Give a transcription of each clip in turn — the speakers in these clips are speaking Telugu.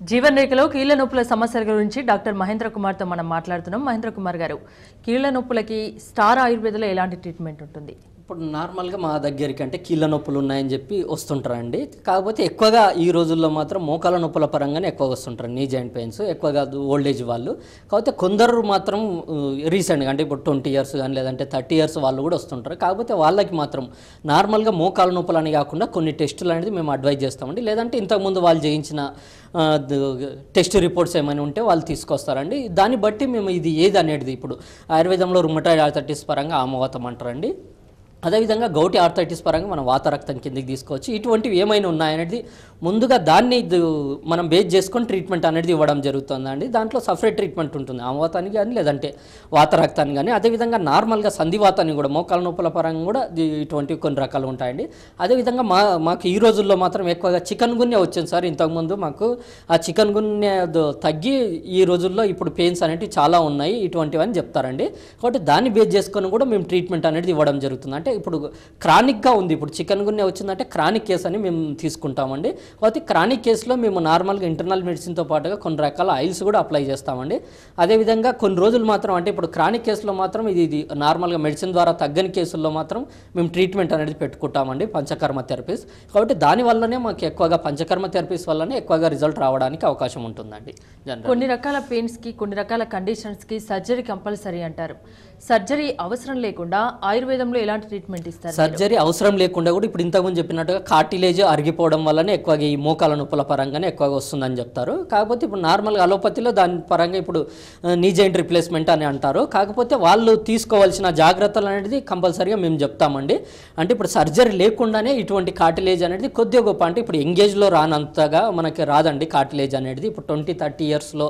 జీవన్ రేఖలో కీళ్ల నొప్పుల సమస్యల గురించి డాక్టర్ మహేంద్ర కుమార్ తో మనం మాట్లాడుతున్నాం. మహేంద్ర కుమార్ గారు, కీళ్ల నొప్పులకి స్టార్ ఆయుర్వేదలో ఎలాంటి ట్రీట్మెంట్ ఉంటుంది? ఇప్పుడు నార్మల్గా మా దగ్గరికి అంటే కీళ్ళ నొప్పులు ఉన్నాయని చెప్పి వస్తుంటారండి. కాకపోతే ఎక్కువగా ఈ రోజుల్లో మాత్రం మోకాల నొప్పుల పరంగానే ఎక్కువగా వస్తుంటారు, నీ జాయింట్ పెయిన్స్ ఎక్కువగా ఓల్డ్ ఏజ్ వాళ్ళు. కాకపోతే కొందరు మాత్రం రీసెంట్గా అంటే ఇప్పుడు 20 years కానీ లేదంటే 30 years వాళ్ళు కూడా వస్తుంటారు. కాకపోతే వాళ్ళకి మాత్రం నార్మల్గా మోకాల నొప్పులు అని కాకుండా కొన్ని టెస్టులు అనేది మేము అడ్వైజ్ చేస్తామండి. లేదంటే ఇంతకుముందు వాళ్ళు చేయించిన టెస్ట్ రిపోర్ట్స్ ఏమైనా ఉంటే వాళ్ళు తీసుకొస్తారండి. దాన్ని బట్టి మేము ఇది ఏది అనేది ఇప్పుడు ఆయుర్వేదంలో రుమటాయిడ్ ఆర్థరైటిస్ పరంగా ఆమవాతం అంటారండి. అదేవిధంగా గౌటి ఆర్థరైటిస్ పరంగా మనం వాతరక్తం కిందకి తీసుకోవచ్చు. ఇటువంటివి ఏమైనా ఉన్నాయనేది ముందుగా దాన్ని మనం బేస్ చేసుకొని ట్రీట్మెంట్ అనేది ఇవ్వడం జరుగుతుందండి. దాంట్లో సపరేట్ ట్రీట్మెంట్ ఉంటుంది, ఆమవాతానికి కానీ లేదంటే వాతరక్తాన్ని కానీ. అదేవిధంగా నార్మల్గా సంధివాతాన్ని కూడా మోకాల నొప్పుల పరంగా కూడా ఇటువంటివి కొన్ని రకాలు ఉంటాయండి. అదేవిధంగా మాకు ఈ రోజుల్లో మాత్రం ఎక్కువగా చికెన్ గున్యా వచ్చింది సార్. ఇంతకుముందు మాకు ఆ చికెన్ గున్యా తగ్గి ఈ రోజుల్లో ఇప్పుడు పెయిన్స్ అనేవి చాలా ఉన్నాయి ఇటువంటివి అని చెప్తారండి. కాబట్టి దాన్ని బేస్ చేసుకొని కూడా మేము ట్రీట్మెంట్ అనేది ఇవ్వడం జరుగుతుంది. అంటే ఇప్పుడు క్రానిక్గా ఉంది, ఇప్పుడు చికెన్ గున్యా వచ్చిందంటే క్రానిక్ కేసు అని మేము తీసుకుంటామండి. కాబట్టి క్రానిక్ కేసులో మేము నార్మల్గా ఇంటర్నల్ మెడిసిన్తో పాటుగా కొన్ని రకాల ఆయిల్స్ కూడా అప్లై చేస్తామండి. అదేవిధంగా కొన్ని రోజులు మాత్రం అంటే ఇప్పుడు క్రానిక్ కేసులో మాత్రం ఇది నార్మల్గా మెడిసిన్ ద్వారా తగ్గని కేసుల్లో మాత్రం మేము ట్రీట్మెంట్ అనేది పెట్టుకుంటామండి, పంచకర్మ థెరపీస్. కాబట్టి దానివల్లనే మాకు ఎక్కువగా పంచకర్మ థెరపీస్ వల్లనే ఎక్కువగా రిజల్ట్ రావడానికి అవకాశం ఉంటుందండి. కొన్ని రకాల పెయిన్స్కి, కొన్ని రకాల కండిషన్స్కి సర్జరీ కంపల్సరీ అంటారు. సర్జరీ అవసరం లేకుండా ఆయుర్వేదంలో ఎలాంటి ట్రీట్మెంట్ ఇస్తారు? సర్జరీ అవసరం లేకుండా కూడా ఇప్పుడు ఇంతకుముందు చెప్పినట్టుగా కార్టిలేజ్ అరిగిపోవడం వల్లనే ఎక్కువగా ఈ మోకాల నొప్పుల పరంగానే ఎక్కువగా వస్తుందని చెప్తారు. కాకపోతే ఇప్పుడు నార్మల్గా అలోపతిలో దాని పరంగా ఇప్పుడు నీ జాయింట్ రిప్లేస్మెంట్ అని అంటారు. కాకపోతే వాళ్ళు తీసుకోవాల్సిన జాగ్రత్తలు అనేది కంపల్సరీగా మేము చెప్తామండి. అంటే ఇప్పుడు సర్జరీ లేకుండానే ఇటువంటి కార్టిలేజ్ అనేది కొద్దిగా గొప్ప, అంటే ఇప్పుడు ఎంగేజ్లో రానంతగా మనకి రాదండి కార్టిలేజ్ అనేది. ఇప్పుడు 20-30 yearsలో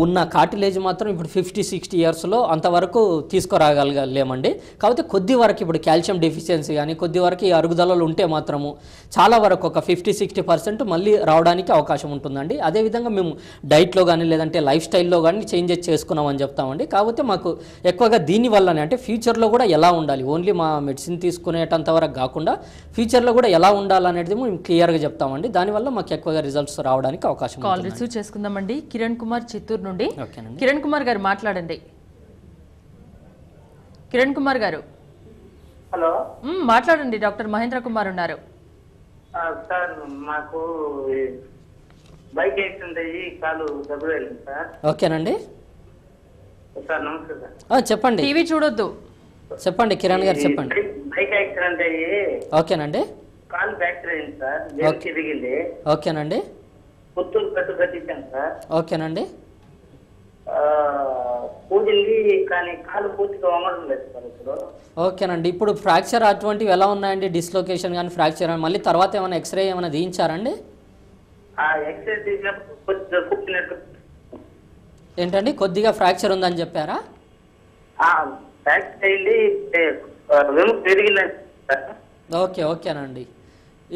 ఉన్న కార్టిలేజ్ మాత్రం ఇప్పుడు 50-60 yearsలో అంతవరకు తీసుకురాగలేమండి. కాకపోతే కొద్ది వరకు ఇప్పుడు కాల్షియం డెఫిషియన్సీ కానీ కొద్ది వరకు ఈ అరుగుదలలు ఉంటే మాత్రము చాలా వరకు ఒక 50-60% మళ్ళీ రావడానికి అవకాశం ఉంటుందండి. అదేవిధంగా మేము డైట్లో కానీ లేదంటే లైఫ్ స్టైల్లో కానీ చేంజెస్ చేసుకున్నామని చెప్తామండి. కాకపోతే మాకు ఎక్కువగా దీనివల్లనే అంటే ఫ్యూచర్లో కూడా ఎలా ఉండాలి, ఓన్లీ మా మెడిసిన్ తీసుకునేటంత వరకు కాకుండా ఫ్యూచర్లో కూడా ఎలా ఉండాలనేది మేము క్లియర్గా చెప్తామండి. దానివల్ల మాకు ఎక్కువగా రిజల్ట్స్ రావడానికి అవకాశం ఉంది. కాల్ రిసీవ్ చేసుకుందామండి. కిరణ్ కుమార్ చిత్తూరు నుండి. కిరణ్ కుమార్ గారు మాట్లాడండి. కిరణ్ కుమార్ గారు హలో, మాట్లాడండి. డాక్టర్ మహేంద్ర కుమార్ ఉన్నారు. సార్ మాకు బైక్ యాక్సిడెంట్ అయ్యి కాలు దెబ్బ వెళ్ళింది సార్. ఓకేనండి సార్ నమస్తే సార్. చెప్పండి. టీవీ చూడొద్దు, చెప్పండి కిరణ్ గారు చెప్పండి. బైక్ యాక్సిడెంట్ అయ్యి ఓకేనండి కాలు ఫ్రాక్చర్ అయింది సార్, జేబు తిరిగింది. ఓకేనండి. పుత్తూరు కట్టు కట్టించాను సార్. ఓకేనండి. పూజింది కానీ కాలు పూర్తిగా వంగడం లేదు సార్ ఇప్పుడు. ఓకేనండి. ఇప్పుడు ఫ్రాక్చర్ అటువంటివి ఎలా ఉన్నాయండి? డిస్లొకేషన్ కానీ ఫ్రాక్చర్ మళ్ళీ తర్వాత ఏమైనా ఎక్స్రే ఏమైనా తీయించారండి? ఎక్స్రే తీసినప్పుడు కొద్దిగా కూర్చున్నట్టు. ఏంటండి కొద్దిగా ఫ్రాక్చర్ ఉందని చెప్పారా? ఫ్రాక్చర్ అయింది, వెనుక పెరిగిందని సార్. ఓకేనండి.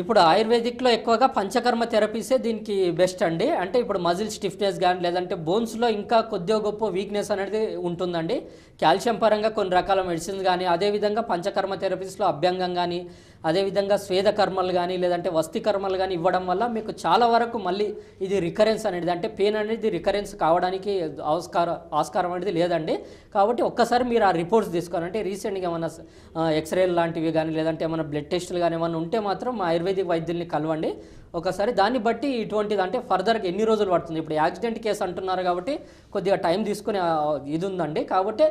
ఇప్పుడు ఆయుర్వేదిక్లో ఎక్కువగా పంచకర్మ థెరపీసే దీనికి బెస్ట్ అండి. అంటే ఇప్పుడు మజిల్ స్టిఫ్నెస్ కానీ లేదంటే బోన్స్లో ఇంకా కొద్దిగా గొప్ప వీక్నెస్ అనేది ఉంటుందండి. కాల్షియం పరంగా కొన్ని రకాల మెడిసిన్స్ కానీ అదేవిధంగా పంచకర్మ థెరపీస్లో అభ్యంగం కానీ అదేవిధంగా స్వేద కర్మలు కానీ లేదంటే వస్తి కర్మలు కానీ ఇవ్వడం వల్ల మీకు చాలా వరకు మళ్ళీ ఇది రికరెన్స్ అనేది అంటే పెయిన్ అనేది రికరెన్స్ కావడానికి ఆస్కారం అనేది లేదండి. కాబట్టి ఒక్కసారి మీరు ఆ రిపోర్ట్స్ తీసుకోవాలి. అంటే రీసెంట్గా ఏమైనా ఎక్స్రేలు లాంటివి కానీ లేదంటే ఏమైనా బ్లడ్ టెస్టులు కానీ ఏమైనా ఉంటే మాత్రం మా ఆయుర్వేదిక్ వైద్యుల్ని కలవండి ఒకసారి. దాన్ని బట్టి ఇటువంటిది అంటే ఫర్దర్గా ఎన్ని రోజులు పడుతుంది, ఇప్పుడు యాక్సిడెంట్ కేసు అంటున్నారు కాబట్టి కొద్దిగా టైం తీసుకునే ఇది ఉందండి. కాబట్టి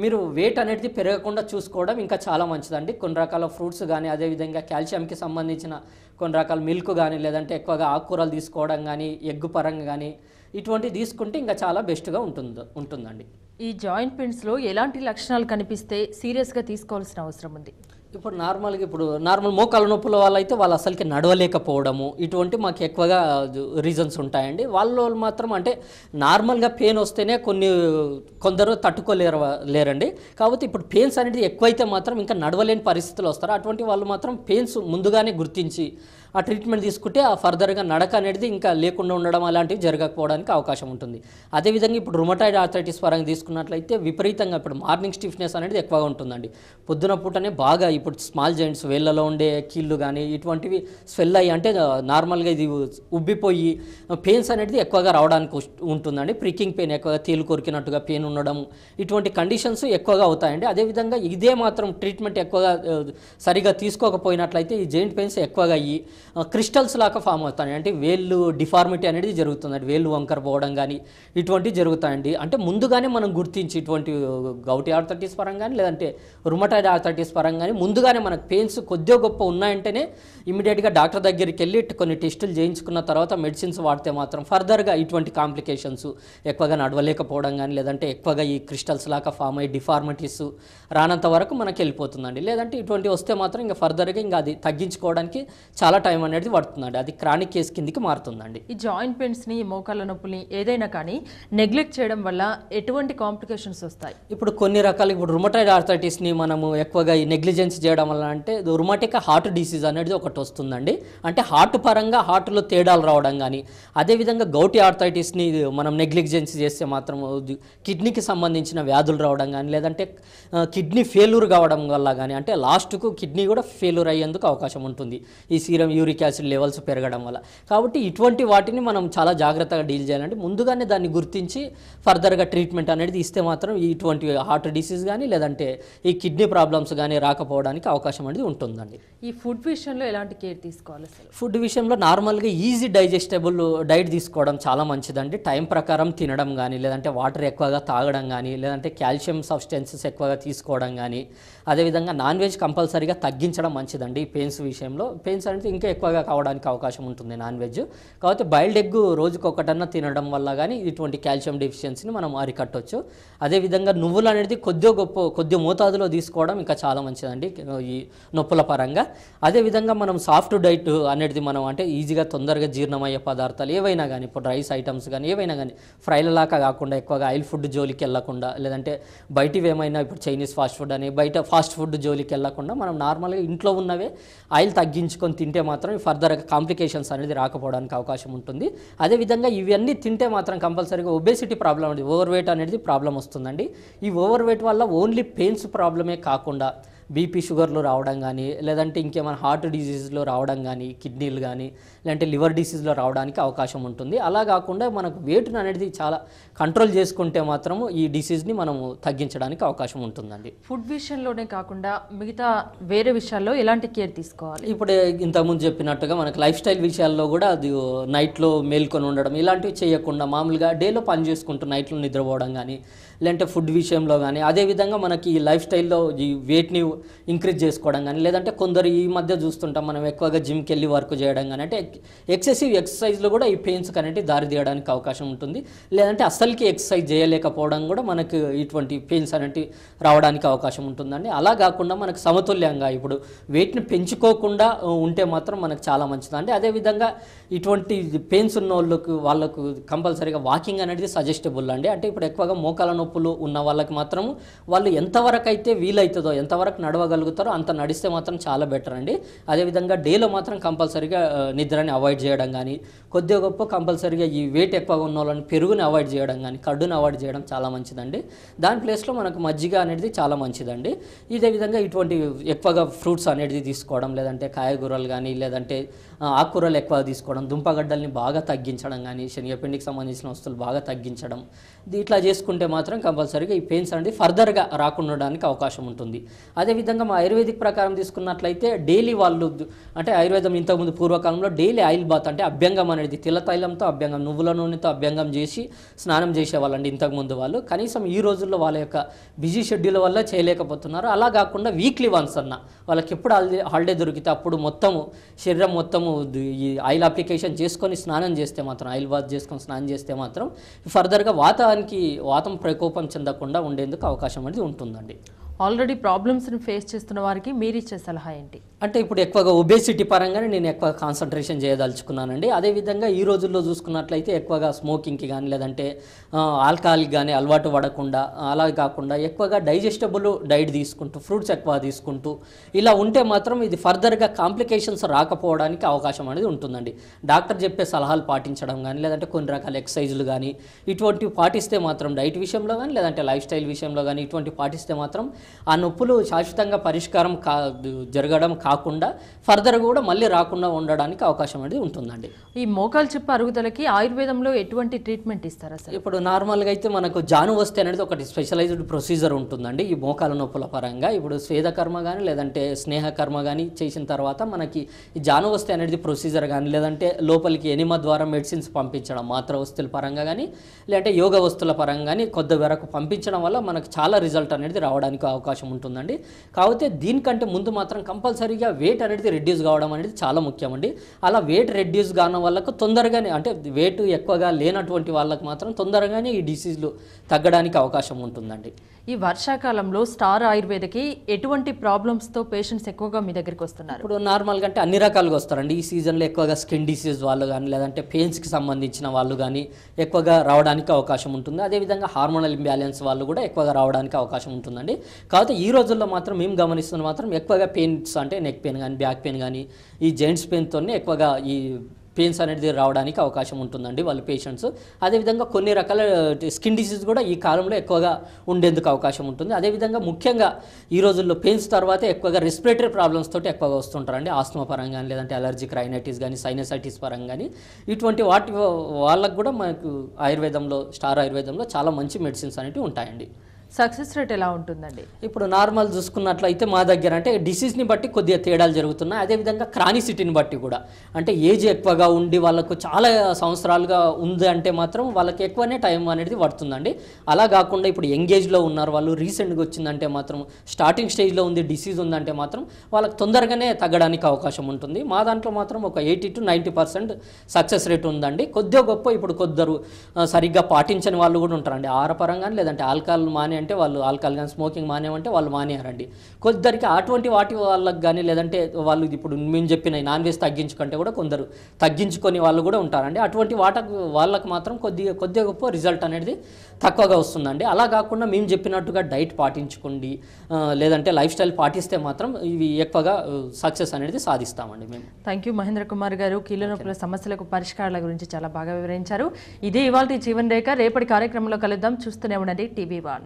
మీరు వెయిట్ అనేది పెరగకుండా చూసుకోవడం ఇంకా చాలా మంచిదండి. కొన్ని రకాల ఫ్రూట్స్ కానీ అదేవిధంగా కాల్షియంకి సంబంధించిన కొన్ని రకాల మిల్క్ కానీ లేదంటే ఎక్కువగా ఆకుకూరలు తీసుకోవడం కానీ ఎగ్ పరంగా కానీ ఇటువంటివి తీసుకుంటే ఇంకా చాలా బెస్ట్గా ఉంటుందండి. ఈ జాయింట్ పెయిన్స్లో ఎలాంటి లక్షణాలు కనిపిస్తే సీరియస్గా తీసుకోవాల్సిన అవసరం ఉంది? ఇప్పుడు నార్మల్ మోకాల నొప్పుల వాళ్ళైతే వాళ్ళు అసలుకి నడవలేకపోవడము ఇటువంటి మాకు ఎక్కువగా రీజన్స్ ఉంటాయండి. వాళ్ళు మాత్రం అంటే నార్మల్గా పెయిన్ వస్తేనే కొందరు తట్టుకోలేరండి. కాబట్టి ఇప్పుడు పెయిన్స్ అనేది ఎక్కువైతే మాత్రం ఇంకా నడవలేని పరిస్థితులు వస్తారు. అటువంటి వాళ్ళు మాత్రం పెయిన్స్ ముందుగానే గుర్తించి ఆ ట్రీట్మెంట్ తీసుకుంటే ఆ ఫర్దర్గా నడక అనేది ఇంకా లేకుండా ఉండడం అలాంటివి జరగకపోవడానికి అవకాశం ఉంటుంది. అదేవిధంగా ఇప్పుడు రుమటాయిడ్ ఆర్థరైటిస్ పరంగా తీసుకున్నట్లయితే విపరీతంగా ఇప్పుడు మార్నింగ్ స్టిఫ్నెస్ అనేది ఎక్కువగా ఉంటుందండి. పొద్దున పూటనే బాగా ఇప్పుడు స్మాల్ జాయింట్స్ వేళ్ళలో ఉండే కీళ్ళు కానీ ఇటువంటివి స్వెల్ అయ్యి అంటే నార్మల్గా ఇది ఉబ్బిపోయి పెయిన్స్ అనేది ఎక్కువగా రావడానికి ఉంటుందండి. ప్రికింగ్ పెయిన్ ఎక్కువగా తేలు కొరికినట్టుగా పెయిన్ ఉండడం ఇటువంటి కండిషన్స్ ఎక్కువగా అవుతాయండి. అదేవిధంగా ఇదే మాత్రం ట్రీట్మెంట్ ఎక్కువగా సరిగా తీసుకోకపోయినట్లయితే ఈ జాయింట్ పెయిన్స్ ఎక్కువగా అయ్యి క్రిస్టల్స్ లాగా ఫామ్ అవుతాయి. అంటే వేళ్ళు డిఫార్మిటీ అనేది జరుగుతుందండి. వేళ్ళు వంకర పోవడం కానీ ఇటువంటివి జరుగుతాయండి. అంటే ముందుగానే మనం గుర్తించి ఇటువంటి గౌటి ఆర్థరైటిస్ పరంగా లేదంటే రుమటాయిడ్ ఆర్థరైటిస్ పరంగా ముందుగానే మనకు పెయిన్స్ కొద్దిగా గొప్ప ఉన్నాయంటేనే ఇమీడియట్గా డాక్టర్ దగ్గరికి వెళ్ళి కొన్ని టెస్టులు చేయించుకున్న తర్వాత మెడిసిన్స్ వాడితే మాత్రం ఫర్దర్గా ఇటువంటి కాంప్లికేషన్స్ ఎక్కువగా నడవలేకపోవడం కానీ లేదంటే ఎక్కువగా ఈ క్రిస్టల్స్ లాగా ఫామ్ అయ్యి డిఫార్మిటీస్ రానంత వరకు మనకి వెళ్ళిపోతుందండి. లేదంటే ఇటువంటి వస్తే మాత్రం ఇంకా ఫర్దర్గా ఇంకా అది తగ్గించుకోవడానికి చాలా టైం అనేది పడుతుందండి. అది క్రానిక్ కేసు కిందికి మారుతుందండి. ఈ జాయింట్ పెయిన్స్ని మోకాళ్ళ నొప్పుల్ని ఏదైనా కానీ నెగ్లెక్ట్ చేయడం వల్ల ఎటువంటి కాంప్లికేషన్స్ వస్తాయి? ఇప్పుడు కొన్ని రకాల ఇప్పుడు రుమటాయిడ్ ఆర్థరైటిస్ని మనము ఎక్కువగా ఈ నెగ్లిజెన్స్ చేయడం వల్ల అంటే రుమటిక్ హార్ట్ డిసీజ్ అనేది ఒకటి వస్తుందండి. అంటే హార్ట్ పరంగా హార్ట్లో తేడాలు రావడం కానీ అదేవిధంగా గౌటి ఆర్థరైటిస్ని మనం నెగ్లిజెన్స్ చేస్తే మాత్రం కిడ్నీకి సంబంధించిన వ్యాధులు రావడం కానీ లేదంటే కిడ్నీ ఫెయిల్యూర్ కావడం వల్ల కానీ అంటే లాస్ట్కు కిడ్నీ కూడా ఫెయిల్యూర్ అయ్యేందుకు అవకాశం ఉంటుంది ఈ సీరం యూరిక్ యాసిడ్ లెవెల్స్ పెరగడం వల్ల. కాబట్టి ఇటువంటి వాటిని మనం చాలా జాగ్రత్తగా డీల్ చేయాలంటే ముందుగానే దాన్ని గుర్తించి ఫర్దర్గా ట్రీట్మెంట్ అనేది ఇస్తే మాత్రం ఇటువంటి హార్ట్ డిసీజ్ కానీ లేదంటే ఈ కిడ్నీ ప్రాబ్లమ్స్ కానీ రాకపోవడానికి అవకాశం అనేది ఉంటుందండి. ఈ ఫుడ్ విషయంలో ఎలాంటి కేర్ తీసుకోవాలి? అసలు ఫుడ్ విషయంలో నార్మల్గా ఈజీ డైజెస్టబుల్ డైట్ తీసుకోవడం చాలా మంచిదండి. టైం ప్రకారం తినడం కానీ లేదంటే వాటర్ ఎక్కువగా తాగడం కానీ లేదంటే కాల్షియం సబ్స్టెన్సెస్ ఎక్కువగా తీసుకోవడం కానీ అదేవిధంగా నాన్ వెజ్ కంపల్సరీగా తగ్గించడం మంచిదండి. ఈ పెయిన్స్ విషయంలో పెయిన్స్ అనేది ఇంకా ఎక్కువగా కావడానికి అవకాశం ఉంటుంది నాన్ వెజ్. కాబట్టి బాయిల్డ్ ఎగ్ రోజుకి ఒకటన్నా తినడం వల్ల కానీ ఇటువంటి కాల్షియం డెఫిషియన్సీని మనం అరికట్టవచ్చు. అదేవిధంగా నువ్వులు అనేది కొద్ది మోతాదులో తీసుకోవడం ఇంకా చాలా మంచిదండి ఈ నొప్పుల పరంగా. అదేవిధంగా మనం సాఫ్ట్ డైట్ అనేది మనం అంటే ఈజీగా తొందరగా జీర్ణమయ్యే పదార్థాలు ఏవైనా కానీ ఇప్పుడు రైస్ ఐటమ్స్ కానీ ఏవైనా కానీ ఫ్రైలలాగా కాకుండా ఎక్కువగా ఆయిల్ ఫుడ్ జోలికి వెళ్ళకుండా లేదంటే బయటివి ఏమైనా ఇప్పుడు చైనీస్ ఫాస్ట్ ఫుడ్ అని బయట ఫాస్ట్ ఫుడ్ జోలికి వెళ్ళకుండా మనం నార్మల్గా ఇంట్లో ఉన్నవే ఆయిల్ తగ్గించుకొని తింటే మాత్రం ఫర్దర్గా కాంప్లికేషన్స్ అనేది రాకపోవడానికి అవకాశం ఉంటుంది. అదేవిధంగా ఇవన్నీ తింటే మాత్రం కంపల్సరీగా ఒబేసిటీ ప్రాబ్లం అనేది ఓవర్ వెయిట్ అనేది ప్రాబ్లం వస్తుందండి. ఈ ఓవర్ వెయిట్ వల్ల ఓన్లీ పెయిన్స్ ప్రాబ్లమే కాకుండా బీపీ షుగర్లు రావడం కానీ లేదంటే ఇంకేమైనా హార్ట్ డిసీజ్లో రావడం కానీ కిడ్నీలు కానీ లేదంటే లివర్ డిసీజ్లో రావడానికి అవకాశం ఉంటుంది. అలా కాకుండా మనకు వెయిట్ని అనేది చాలా కంట్రోల్ చేసుకుంటే మాత్రము ఈ డిసీజ్ని మనము తగ్గించడానికి అవకాశం ఉంటుందండి. ఫుడ్ విషయంలోనే కాకుండా మిగతా వేరే విషయాల్లో ఎలాంటి కేర్ తీసుకోవాలి? ఇప్పుడు ఇంతకుముందు చెప్పినట్టుగా మనకు లైఫ్ స్టైల్ విషయాల్లో కూడా అది నైట్లో మేల్కొని ఉండడం ఇలాంటివి చేయకుండా మామూలుగా డేలో పని చేసుకుంటూ నైట్లో నిద్రపోవడం కానీ లేదంటే ఫుడ్ విషయంలో కానీ అదేవిధంగా మనకి ఈ లైఫ్ స్టైల్లో ఈ వెయిట్ని ఇంక్రీజ్ చేసుకోవడం కానీ లేదంటే కొందరు ఈ మధ్య చూస్తుంటాం మనం ఎక్కువగా జిమ్కి వెళ్ళి వర్క్ చేయడం కానీ అంటే ఎక్సెసివ్ ఎక్సర్సైజ్లో కూడా ఈ పెయిన్స్ అనేవి దారి తీయడానికి అవకాశం ఉంటుంది. లేదంటే అస్సలకి ఎక్సర్సైజ్ చేయలేకపోవడం కూడా మనకు ఇటువంటి పెయిన్స్ అనేవి రావడానికి అవకాశం ఉంటుందండి. అలా కాకుండా మనకు సమతుల్యంగా ఇప్పుడు వెయిట్ని పెంచుకోకుండా ఉంటే మాత్రం మనకు చాలా మంచిదండి. అదేవిధంగా ఇటువంటి పెయిన్స్ ఉన్న వాళ్ళకు కంపల్సరీగా వాకింగ్ అనేది సజెస్టబుల్ అండి. అంటే ఇప్పుడు ఎక్కువగా మోకాల నొప్పులు ఉన్న వాళ్ళకి మాత్రం వాళ్ళు ఎంతవరకు అయితే వీలవుతుందో ఎంతవరకు నడవగలుగుతారో అంత నడిస్తే మాత్రం చాలా బెటర్ అండి. అదేవిధంగా డేలో మాత్రం కంపల్సరీగా నిద్రని అవాయిడ్ చేయడం కానీ కొద్దిగా గొప్ప కంపల్సరీగా ఈ వెయిట్ ఎక్కువగా ఉన్న వాళ్ళని పెరుగుని అవాయిడ్ చేయడం కానీ కడ్డుని అవాయిడ్ చేయడం చాలా మంచిదండి. దాని ప్లేస్లో మనకు మజ్జిగ అనేది చాలా మంచిదండి. ఇదే విధంగా ఇటువంటి ఎక్కువగా ఫ్రూట్స్ అనేది తీసుకోవడం లేదంటే కాయగూరలు కానీ లేదంటే ఆకుకూరలు ఎక్కువ తీసుకోవడం దుంపగడ్డల్ని బాగా తగ్గించడం కానీ శనగపిండికి సంబంధించిన వస్తువులు బాగా తగ్గించడం ఇట్లా చేసుకుంటే మాత్రం కంపల్సరీగా ఈ పెయిన్స్ అనేది ఫర్దర్గా రాకుండా ఉండడానికి అవకాశం ఉంటుంది. అదేవిధంగా మా ఆయుర్వేదిక్ ప్రకారం తీసుకున్నట్లయితే డైలీ వాళ్ళు అంటే ఆయుర్వేదం ఇంతకుముందు పూర్వకాలంలో డైలీ ఆయిల్ బాత్ అంటే అభ్యంగం అనేది తిల తైలంతో అభ్యంగం నువ్వుల నూనెతో అభ్యంగం చేసి స్నానం చేసేవాళ్ళండి ఇంతకుముందు వాళ్ళు. కనీసం ఈ రోజుల్లో వాళ్ళ యొక్క బిజీ షెడ్యూల్ వల్ల చేయలేకపోతున్నారు. అలా కాకుండా వీక్లీ వన్స్ అన్న వాళ్ళకి ఎప్పుడు హాలిడే దొరికితే అప్పుడు మొత్తము శరీరం మొత్తము ఈ ఆయిల్ అప్లికేషన్ చేసుకొని స్నానం చేస్తే మాత్రం ఆయిల్ బాత్ చేసుకొని స్నానం చేస్తే మాత్రం ఫర్దర్గా వాతం ప్రకోపం చెందకుండా ఉండేందుకు అవకాశం అనేది ఉంటుందండి. ఆల్రెడీ ప్రాబ్లమ్స్ని ఫేస్ చేస్తున్న వారికి మీరు ఇచ్చే సలహా ఏంటి? అంటే ఇప్పుడు ఎక్కువగా ఒబేసిటీ పరంగానే నేను ఎక్కువ కాన్సన్ట్రేషన్ చేయదలుచుకున్నానండి. అదేవిధంగా ఈ రోజుల్లో చూసుకున్నట్లయితే ఎక్కువగా స్మోకింగ్కి కానీ లేదంటే ఆల్కహాల్కి కానీ అలవాటు పడకుండా, అలా కాకుండా ఎక్కువగా డైజెస్టబుల్ డైట్ తీసుకుంటూ, ఫ్రూట్స్ ఎక్కువ తీసుకుంటూ ఇలా ఉంటే మాత్రం ఇది ఫర్దర్గా కాంప్లికేషన్స్ రాకపోవడానికి అవకాశం అనేది ఉంటుందండి. డాక్టర్ చెప్పే సలహాలు పాటించడం కానీ లేదంటే కొన్ని రకాల ఎక్సర్సైజులు కానీ ఇటువంటివి పాటిస్తే మాత్రం డైట్ విషయంలో కానీ లేదంటే లైఫ్ స్టైల్ విషయంలో కానీ ఇటువంటివి పాటిస్తే మాత్రం ఆ నొప్పులు శాశ్వతంగా పరిష్కారం జరగడం కాకుండా ఫర్దర్ కూడా మళ్ళీ రాకుండా ఉండడానికి అవకాశం అనేది ఉంటుందండి. ఈ మోకాలు చిప్ప అరుగుదలకి ఆయుర్వేదంలో ఎటువంటి ట్రీట్మెంట్ ఇస్తారా సార్? ఇప్పుడు నార్మల్గా అయితే మనకు జాను వస్తే అనేది ఒకటి స్పెషలైజ్డ్ ప్రొసీజర్ ఉంటుందండి ఈ మోకాల నొప్పుల పరంగా. ఇప్పుడు స్వేదకర్మ కానీ లేదంటే స్నేహకర్మ కానీ చేసిన తర్వాత మనకి ఈ జాను వస్తే అనేది ప్రొసీజర్ కానీ లేదంటే లోపలికి ఎనిమా ద్వారా మెడిసిన్స్ పంపించడం మాత్ర వస్తువుల పరంగా కానీ లేదంటే యోగ వస్తువుల పరంగా కానీ కొద్ది వరకు పంపించడం వల్ల మనకు చాలా రిజల్ట్ అనేది రావడానికి అవకాశం ఉంటుందండి. కాకపోతే దీనికంటే ముందు మాత్రం కంపల్సరీగా వెయిట్ అనేది రెడ్యూస్ కావడం అనేది చాలా ముఖ్యమండి. అలా వెయిట్ రెడ్యూస్ కావడం వాళ్ళకు తొందరగానే, అంటే వెయిట్ ఎక్కువగా లేనటువంటి వాళ్ళకి మాత్రం తొందరగానే ఈ డిసీజ్లు తగ్గడానికి అవకాశం ఉంటుందండి. ఈ వర్షాకాలంలో స్టార్ ఆయుర్వేదకి ఎటువంటి ప్రాబ్లమ్స్తో పేషెంట్స్ ఎక్కువగా మీ దగ్గరికి వస్తున్నారు? ఇప్పుడు నార్మల్గా అంటే అన్ని రకాలుగా వస్తారండి. ఈ సీజన్లో ఎక్కువగా స్కిన్ డిసీజ్ వాళ్ళు కానీ లేదంటే పెయిన్స్కి సంబంధించిన వాళ్ళు కానీ ఎక్కువగా రావడానికి అవకాశం ఉంటుంది. అదేవిధంగా హార్మోనల్ ఇంబ్యాలెన్స్ వాళ్ళు కూడా ఎక్కువగా రావడానికి అవకాశం ఉంటుందండి. కాకపోతే ఈ రోజుల్లో మాత్రం మేము గమనిస్తున్న మాత్రం ఎక్కువగా పెయిన్స్ అంటే నెక్ పెయిన్ కానీ బ్యాక్ పెయిన్ కానీ ఈ జాయింట్స్ పెయిన్తోనే ఎక్కువగా ఈ పెయిన్స్ అనేది రావడానికి అవకాశం ఉంటుందండి వాళ్ళ పేషెంట్స్. అదేవిధంగా కొన్ని రకాల స్కిన్ డిసీజ్ కూడా ఈ కాలంలో ఎక్కువగా ఉండేందుకు అవకాశం ఉంటుంది. అదేవిధంగా ముఖ్యంగా ఈ రోజుల్లో పెయిన్స్ తర్వాతే ఎక్కువగా రెస్పిరేటరీ ప్రాబ్లమ్స్ తోటి ఎక్కువగా వస్తుంటారండి. ఆస్మా పరంగా కానీ లేదంటే అలర్జిక్ రైనైటిస్ కానీ సైనసైటిస్ పరంగా కానీ ఇటువంటి వాళ్ళకు కూడా మనకు ఆయుర్వేదంలో స్టార్ ఆయుర్వేదంలో చాలా మంచి మెడిసిన్స్ అనేవి ఉంటాయండి. సక్సెస్ రేట్ ఎలా ఉంటుందండి? ఇప్పుడు నార్మల్ చూసుకున్నట్లయితే మా దగ్గర అంటే డిసీజ్ని బట్టి కొద్దిగా తేడాలు జరుగుతున్నాయి. అదేవిధంగా క్రానిసిటీని బట్టి కూడా, అంటే ఏజ్ ఎక్కువగా ఉండి వాళ్ళకు చాలా సంవత్సరాలుగా ఉంది అంటే మాత్రం వాళ్ళకి ఎక్కువనే టైం అనేది పడుతుందండి. అలా కాకుండా ఇప్పుడు యంగేజ్లో ఉన్నారు వాళ్ళు, రీసెంట్గా వచ్చిందంటే మాత్రం స్టార్టింగ్ స్టేజ్లో ఉంది డిసీజ్ ఉందంటే మాత్రం వాళ్ళకి తొందరగానే తగ్గడానికి అవకాశం ఉంటుంది. మా దాంట్లో మాత్రం ఒక 80 to 90% సక్సెస్ రేట్ ఉందండి. కొద్దిగా గొప్ప ఇప్పుడు కొద్దరు సరిగ్గా పాటించని వాళ్ళు కూడా ఉంటారండి. ఆహారపరంగా లేదంటే ఆల్కహాల్ మానే అంటే వాళ్ళు ఆల్కహాల్ కానీ స్మోకింగ్ మానేమంటే వాళ్ళు మానేయారండి. కొద్దరికి అటువంటి వాటి వాళ్ళకి కానీ లేదంటే వాళ్ళు ఇప్పుడు మేము చెప్పిన నాన్ వెజ్ తగ్గించుకుంటే కూడా కొందరు తగ్గించుకొని వాళ్ళు కూడా ఉంటారండి. అటువంటి వాళ్ళకి మాత్రం కొద్దిగా గొప్ప రిజల్ట్ అనేది తక్కువగా వస్తుందండి. అలా కాకుండా మేము చెప్పినట్టుగా డైట్ పాటించుకోండి లేదంటే లైఫ్ స్టైల్ పాటిస్తే మాత్రం ఇవి ఎక్కువగా సక్సెస్ అనేది సాధిస్తామండి మేము. థ్యాంక్ యూ మహేంద్ర కుమార్ గారు. కీళ్ళ నొప్పుల సమస్యలకు పరిష్కారాల గురించి చాలా బాగా వివరించారు. ఇదే ఇవాల్టి జీవన్ రేఖ. రేపటి కార్యక్రమంలో కలుద్దాం. చూస్తూనే ఉండండి TV1.